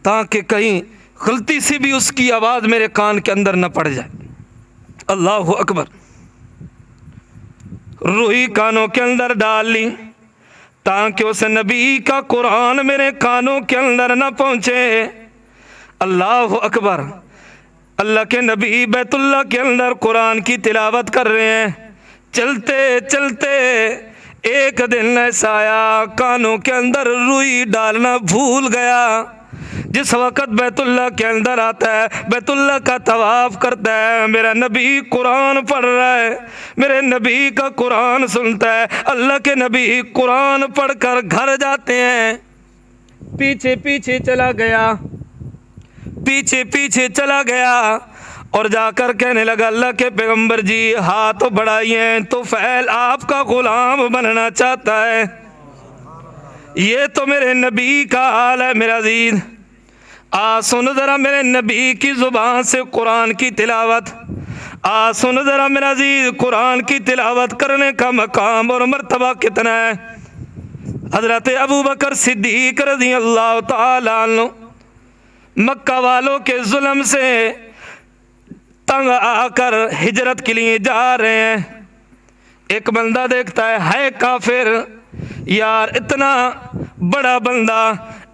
ताकि कहीं गलती से भी उसकी आवाज़ मेरे कान के अंदर न पड़ जाए। अल्लाह अकबर। रूही कानों के अंदर डाल ली ताकि उस नबी का कुरान मेरे कानों के अंदर न पहुँचे। अल्लाह अकबर। अल्लाह के नबी बैतुल्लाह के अंदर कुरान की तिलावत कर रहे हैं। चलते चलते एक दिन ऐसा आया कानों के अंदर रुई डालना भूल गया। जिस वक़्त बैतुल्लाह के अंदर आता है, बैतुल्लाह का तवाफ़ करता है, मेरा नबी कुरान पढ़ रहा है, मेरे नबी का कुरान सुनता है। अल्लाह के नबी कुरान पढ़कर घर जाते हैं। पीछे पीछे चला गया और जाकर कहने लगा अल्लाह के पैगंबर जी हाथ बढ़ाइए तो फैल आपका गुलाम बनना चाहता है। ये तो मेरे नबी का हाल है मेरा अजीज। सुन ज़रा मेरे नबी की ज़ुबान से कुरान की तिलावत। सुन ज़रा मेरा अजीज कुरान की तिलावत करने का मकाम और मर्तबा कितना है। हज़रत अबू बकर सिद्दीक़ रज़ी अल्लाह ताला अन्हु मक्का वालों के जुल्म से तंग आकर हिजरत के लिए जा रहे हैं। एक बंदा देखता है काफिर, यार इतना बड़ा बंदा,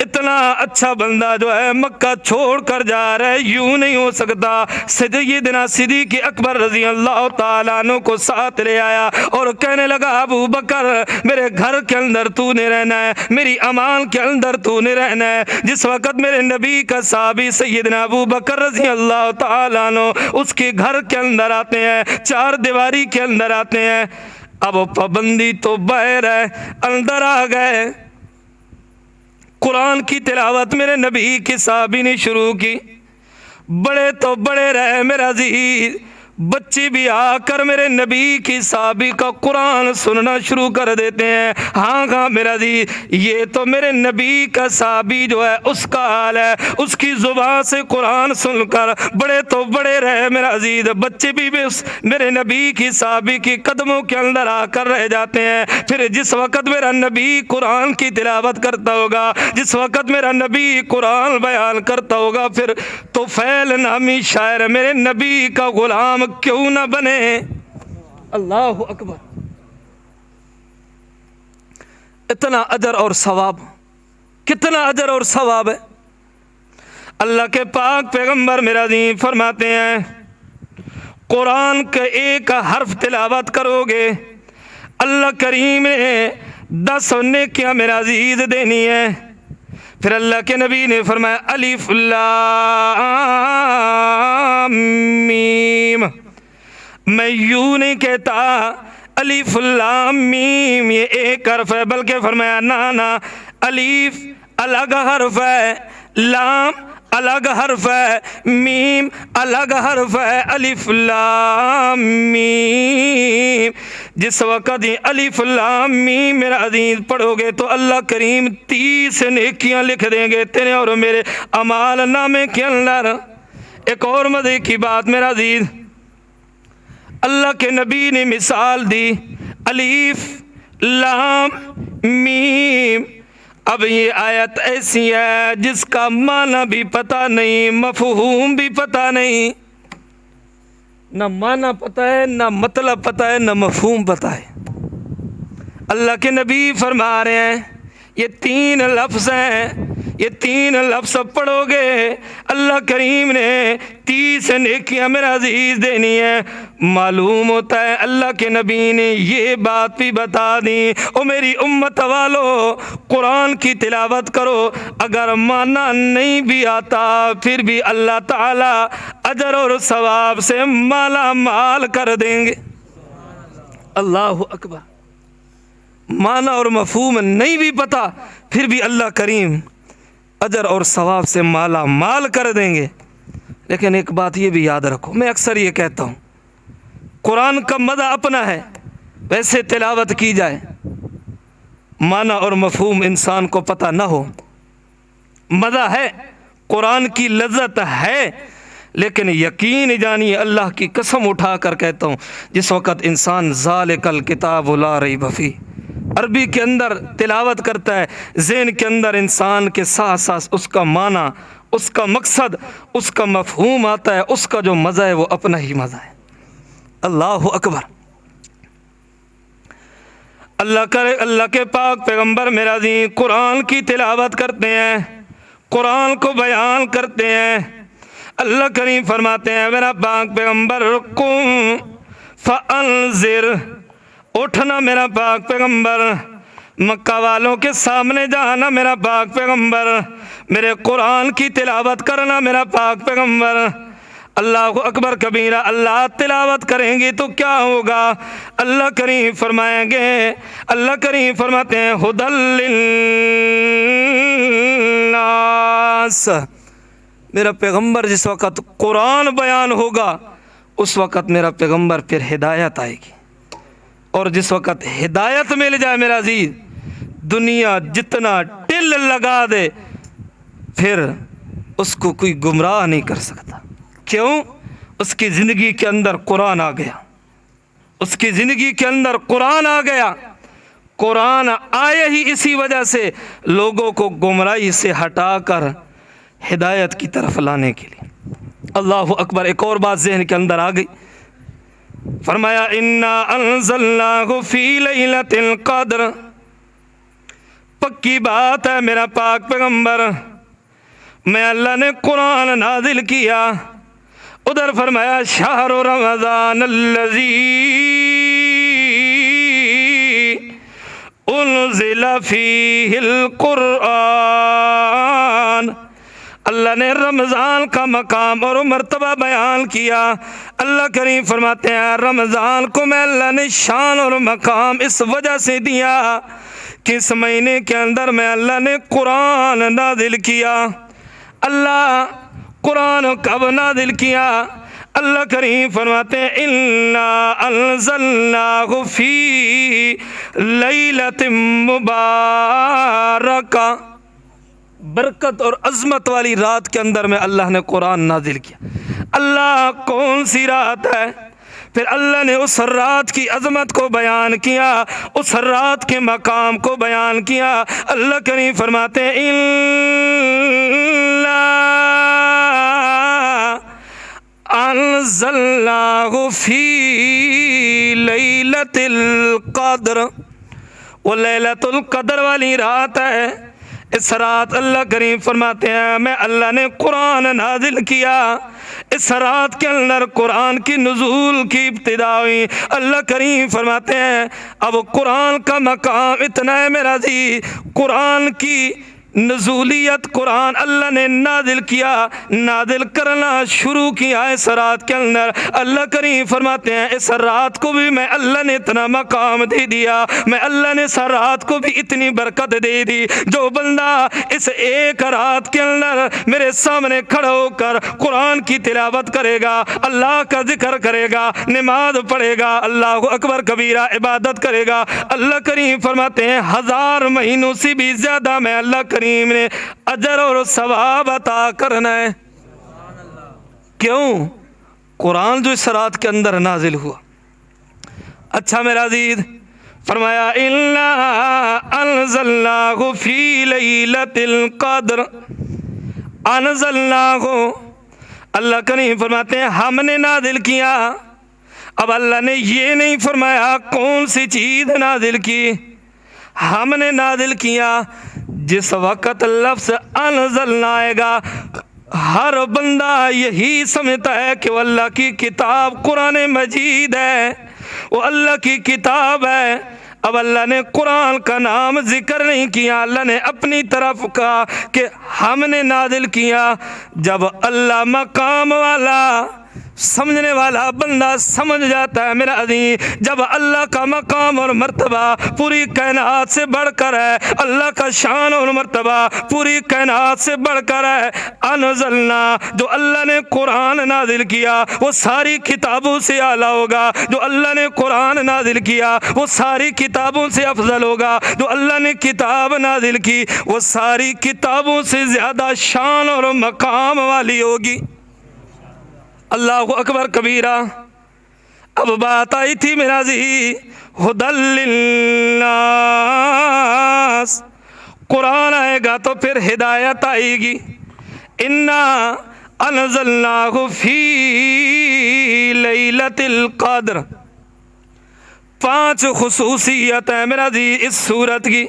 इतना अच्छा बंदा जो है मक्का छोड़ कर जा रहा है, यूं नहीं हो सकता। सैयदना सिद्दीक़ अकबर रज़ी अल्लाह ताला अन्हु को साथ ले आया और कहने लगा अबू बकर मेरे घर के अंदर तूने रहना है, मेरी अमान के अंदर तूने रहना है। जिस वक़्त मेरे नबी का साहबी सैयदना अबू बकर रज़ी अल्लाह ताला अन्हु उसके घर के अंदर आते हैं, चार दीवारी के अंदर आते हैं। अब पाबंदी तो बाहर है, अंदर आ गए। कुरान की तिलावत मेरे नबी की साहबी ने शुरू की। बड़े तो बड़े रहे मेरा अजीज, बच्चे भी आकर मेरे नबी की साहबी का कुरान सुनना शुरू कर देते हैं। हाँ मेरा जी, ये तो मेरे नबी का साहबी जो है उसका हाल है। उसकी ज़ुबान से कुरान सुनकर बड़े तो बड़े रहे मेरा अजीज, बच्चे भी उस मेरे नबी की साहबी की कदमों के अंदर आकर रह जाते हैं। फिर जिस वक़्त मेरा नबी कुरान की तिलावत करता होगा, जिस वक़्त मेरा नबी कुरान बयान करता होगा, फिर तो फैल नामी शायर मेरे नबी का गुलाम क्यों ना बने। अल्लाह अकबर। इतना अजर और सवाब, कितना अजर और सवाब है। अल्लाह के पाक पैगंबर मेरा दी फरमाते हैं कुरान के एक हर्फ तिलावत करोगे अल्लाह करीम ने 10 नेकियां मेरा अजीज देनी है। फिर अल्लाह के नबी ने फरमाया अलिफ लाम मीम। मैं यूं नहीं कहता अलिफ लाम मीम ये एक हर्फ है, बल्कि फरमाया ना अलिफ अलग हर्फ है, लाम अलग हर्फ है, मीम अलग हर्फ है। अलिफ लाम मीम। जिस वक़्त ये अलिफ लाम मीम मेरा अजीज पढ़ोगे तो अल्लाह करीम 30 नेकियां लिख देंगे तेरे और मेरे अमाल नामे के अंदर। एक और मज़े की बात मेरा अजीज, अल्लाह के नबी ने मिसाल दी अलिफ लाम मीम। अब ये आयत ऐसी है जिसका माना भी पता नहीं, मफहूम भी पता नहीं, न माना पता है, न मतलब पता है, न मफहूम पता है। अल्लाह के नबी फरमा रहे हैं ये 3 लफ्ज़ हैं, ये 3 लफ्ज़ पढ़ोगे अल्लाह करीम ने 30 नेकियां मेरा अजीज़ देनी है। मालूम होता है अल्लाह के नबी ने ये बात भी बता दी, ओ मेरी उम्मत वालों कुरान की तिलावत करो, अगर माना नहीं भी आता फिर भी अल्लाह ताला अजर और सवाब से माला माल कर देंगे। अल्लाह अकबर। माना और मफहूम नहीं भी पता फिर भी अल्लाह करीम अजर और सवाब से माला माल कर देंगे। लेकिन एक बात ये भी याद रखो, मैं अक्सर ये कहता हूँ कुरान का मज़ा अपना है, वैसे तिलावत की जाए, माना और मफहूम इंसान को पता ना हो, मज़ा है, कुरान की लज्जत है, लेकिन यकीन जानिए अल्लाह की कसम उठा कर कहता हूँ, जिस वक़्त इंसान ज़ालिकल किताब ला रैब फीह अरबी के अंदर तिलावत करता है, ज़हन के अंदर इंसान के साथ साथ उसका माना, उसका मकसद, उसका मफहूम आता है, उसका जो मज़ा है वो अपना ही मज़ा है। अल्लाह अकबर। अल्लाह करे अल्लाह के पाक पैगंबर मेरा जी कुरान की तिलावत करते हैं, कुरान को बयान करते हैं। अल्लाह करीम फरमाते हैं मेरा पाक पैगंबर कुम फअंज़िर, उठना मेरा पाक पैगंबर, मक्का वालों के सामने जाना मेरा पाक पैगंबर, मेरे कुरान की तिलावत करना मेरा पाक पैगंबर। अल्लाह अकबर कबीरा। अल्लाह तिलावत करेंगे तो क्या होगा? अल्लाह करीम फरमाएंगे, अल्लाह करीम फरमाते हैं हुदल लिन्नास, मेरा पैगंबर जिस वक़्त कुरान बयान होगा उस वक़्त मेरा पैगंबर फिर हिदायत आएगी, और जिस वक़्त हिदायत मिल जाए मेरा अजीज, दुनिया जितना टिल लगा दे फिर उसको कोई गुमराह नहीं कर सकता। क्यों? उसकी ज़िंदगी के अंदर कुरान आ गया, उसकी ज़िंदगी के अंदर कुरान आ गया। कुरान आए ही इसी वजह से लोगों को गुमराही से हटाकर हिदायत की तरफ लाने के लिए। अल्लाह अकबर। एक और बात ज़हन के अंदर आ गई, फरमाया इन्ना अंज़लनाहु फी लैलतिल क़द्र, पक्की बात है मेरा पाक पैगंबर, मैं अल्लाह ने कुरान नाजिल किया। उधर फरमाया शहरु रमज़ान अल्लज़ी उनज़िला फ़ीहिल क़ुरआन, अल्लाह ने रमज़ान का मकाम और मर्तबा बयान किया। अल्लाह करीम फरमाते हैं रमज़ान को मैं अल्लाह ने शान और मकाम इस वजह से दिया कि इस महीने के अंदर मैं अल्लाह ने कुरान नाजिल किया। अल्लाह कुरान कब नाजिल किया? अल्लाह करीम फरमाते हैं इन्ना अंज़लनाहु फी लैलतिन मुबारका, बरकत और अज़मत वाली रात के अंदर में अल्लाह ने कुरान नाजिल किया। अल्लाह कौन सी रात है? फिर अल्लाह ने उस रात की अज़मत को बयान किया, उस रात के मकाम को बयान किया। अल्लाह करीम फरमाते हैं इन्ना अंज़लनाहु फी लैलतिल क़द्र, वो लैलतुल क़द्र वाली रात है। इस रात अल्लाह करीम फरमाते हैं मैं अल्लाह ने कुरान नाजिल किया। इस रात के अंदर कुरान की नुज़ूल की इब्तिदा हुई। अल्लाह करीम फरमाते हैं अब कुरान का मकाम इतना है मेरा जी, कुरान की नज़ूलियत कुरान अल्लाह ने नाजिल किया, नाजिल करना शुरू किया इस रात के अंदर। अल्लाह करीम फरमाते हैं इस रात को भी मैं अल्लाह ने इतना मकाम दे दिया, मैं अल्लाह ने इस रात को भी इतनी बरकत दे दी। जो बंदा इस एक रात के अंदर मेरे सामने खड़ा होकर कुरान की तिलावत करेगा, अल्लाह का जिक्र करेगा, नमाज पढ़ेगा, अल्लाह अकबर कबीरा इबादत करेगा, अल्लाह करीम फरमाते हैं 1000 महीनों से भी ज़्यादा मैं अल्लाह करीम ने अजर और सवाब अता करना है। क्यों? कुरान जो इस रात के अंदर नाजिल हुआ। अच्छा मेरा अजीज, फरमाया इन्ना अंज़लनाहु फी लैलतिल क़द्र, अंज़लनाहु अल्लाह करीम फरमाते हैं हमने नाजिल किया। अब अल्लाह ने ये नहीं फरमाया कौन सी चीज़ नाजिल की, हमने नाजिल किया जिस वक़्त लफ्ज़ अनज़लना आएगा, हर बंदा यही समझता है कि वो अल्लाह की किताब कुरान मजीद है, वो अल्लाह की किताब है। अब अल्लाह ने कुरान का नाम जिक्र नहीं किया, अल्लाह ने अपनी तरफ कहा कि हमने नादिल किया। जब अल्लाह मकाम वाला समझने वाला बंदा समझ जाता है मेरा अज़ीज़, जब अल्लाह का मकाम और मर्तबा पूरी कायनात से बढ़कर है, अल्लाह का शान और मर्तबा पूरी कायनात से बढ़कर है। अनज़लना, जो अल्लाह ने कुरान नाजिल किया वो सारी किताबों से आला होगा। जो अल्लाह ने कुरान नाजिल किया वो सारी किताबों से अफजल होगा। जो अल्लाह ने किताब नाजिल की वो सारी किताबों से ज़्यादा शान और मकाम वाली होगी। अल्लाह अकबर कबीरा। अब बात आई थी मेरा जी हुदल लिन्नास, कुरान आएगा तो फिर हिदायत आएगी। इन्ना अनज़लनाहु फी लैलतिल क़द्र। 5 खुसूसियत है मेरा जी इस सूरत की।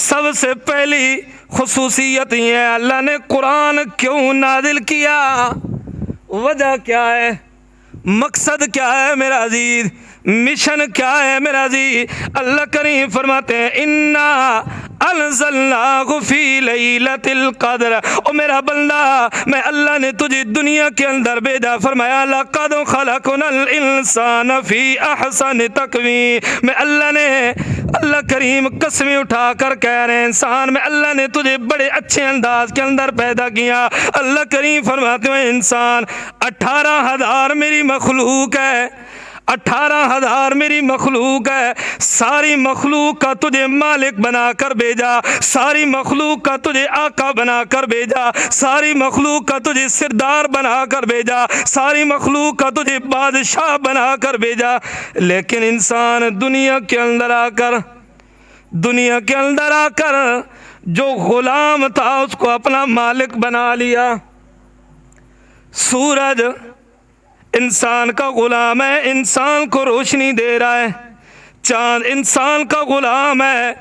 सबसे पहली खुसूसियत ये है, अल्लाह ने कुरान क्यों नाजिल किया, वजह क्या है, मकसद क्या है मेरा अजीज, मिशन क्या है मेरा अजीज। अल्लाह करीम फरमाते हैं इन्ना अनज़लनाहु फी लैलतिल क़द्र। ओ मेरा बंदा, मैं अल्लाह ने तुझे दुनिया के अंदर भेजा, फरमाया लक़द ख़लक़नल इंसान फी अहसन तक़वीम। मैं अल्लाह करीम कसमें उठा कर कह रहे हैं इंसान में अल्लाह ने तुझे बड़े अच्छे अंदाज के अंदर पैदा किया। अल्लाह करीम फरमाते हैं इंसान 18,000 मेरी मखलूक है, 18,000 मेरी मखलूक है। सारी मखलूक का तुझे मालिक बना कर भेजा, सारी मखलूक का तुझे आका बना कर भेजा, सारी मखलूक का तुझे सिरदार बना कर भेजा, सारी मखलूक का तुझे बादशाह बना कर भेजा। लेकिन इंसान दुनिया के अंदर आकर जो गुलाम था उसको अपना मालिक बना लिया। सूरज इंसान का गुलाम है, इंसान को रोशनी दे रहा है। चांद इंसान का गुलाम है,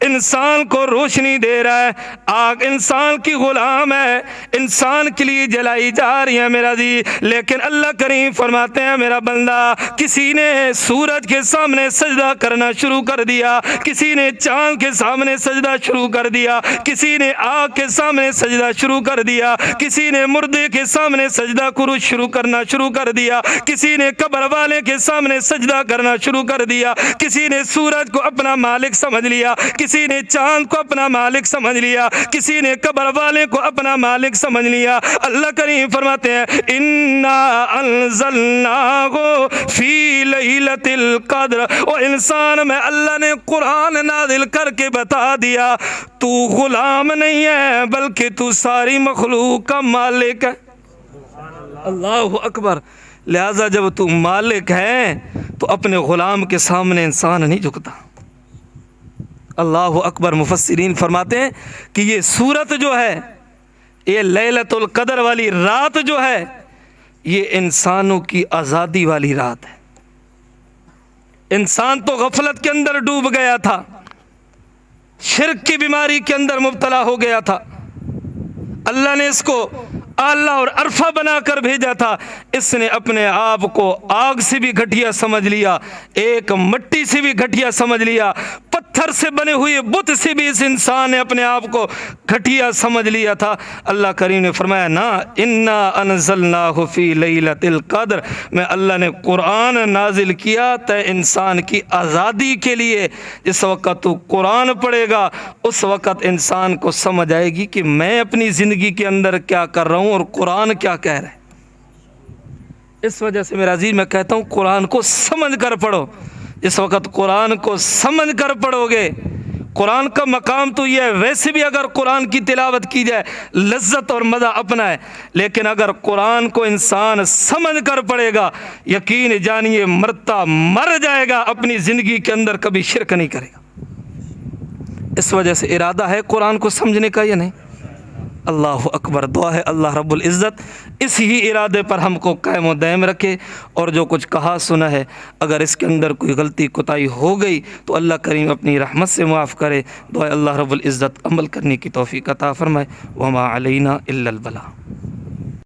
इंसान को रोशनी दे रहा है। आग इंसान की गुलाम है, इंसान के लिए जलाई जा रही है मेरा जी। लेकिन अल्लाह करीम फरमाते हैं मेरा बंदा, किसी ने सूरज के सामने सजदा करना शुरू कर दिया, किसी ने चांद के सामने सजदा शुरू कर दिया, किसी ने आग के सामने सजदा शुरू कर दिया, किसी ने मुर्दे के सामने सजदा शुरू करना शुरू कर दिया, किसी ने कब्र वाले के सामने सजदा करना शुरू कर दिया, किसी ने सूरज को अपना मालिक समझ लिया, किसी ने चांद को अपना मालिक समझ लिया, किसी ने कब्र वाले को अपना मालिक समझ लिया। अल्लाह करीम फरमाते हैं इन्ना अनज़लनाहु फी लैलतिल क़द्र। ओ इंसान, में अल्लाह ने कुरान नाजिल करके बता दिया तू गुलाम नहीं है बल्कि तू सारी मखलूक का मालिक है। अल्लाहु अकबर। लिहाजा जब तू मालिक है तो अपने गुलाम के सामने इंसान नहीं झुकता। अल्लाहु अकबर। मुफस्सिरीन फरमाते हैं कि ये सूरत जो है, ये लैलतुल क़द्र वाली रात जो है, ये इंसानों की आज़ादी वाली रात है। इंसान तो गफलत के अंदर डूब गया था, शिर्क की बीमारी के अंदर मुब्तला हो गया था। अल्लाह ने इसको आला और अरफा बनाकर भेजा था। इसने अपने आप को आग से भी घटिया समझ लिया, एक मिट्टी से भी घटिया समझ लिया, पत्थर से बने हुए बुत से भी इस इंसान ने अपने आप को घटिया समझ लिया था। अल्लाह करीम ने फरमाया ना, इन्ना अनज़लनाहु फी लैलतिल क़द्र। मैं अल्लाह ने कुरान नाजिल किया तय इंसान की आज़ादी के लिए। जिस वक़्त तू कुरान पढ़ेगा उस वक़्त इंसान को समझ आएगी कि मैं अपनी ज़िंदगी के अंदर क्या कर रहा हूँ और कुरान क्या कह रहा है। इस वजह से मेरा अजीज मैं कहता हूँ कुरान को समझ कर पढ़ो। जिस वक़्त कुरान को समझ कर पढ़ोगे, कुरान का मकाम तो यह है, वैसे भी अगर कुरान की तिलावत की जाए लज्जत और मज़ा अपना है, लेकिन अगर कुरान को इंसान समझ कर पढ़ेगा यकीन जानिए मरता मर जाएगा, अपनी ज़िंदगी के अंदर कभी शिरक नहीं करेगा। इस वजह से इरादा है कुरान को समझने का या नहीं? अल्लाह अकबर। दुआ है अल्लाह रब्बुल इज़्ज़त इस ही इरादे पर हमको कायम व दायम रखे। और जो कुछ कहा सुना है अगर इसके अंदर कोई गलती कोताही हो गई तो अल्लाह करीम अपनी रहमत से माफ़ करे। दुआ है अल्लाह रब्बुल इज़्ज़त अमल करने की तौफ़ीक़ अता फ़रमाए। वमा अलैना इल्लल बला।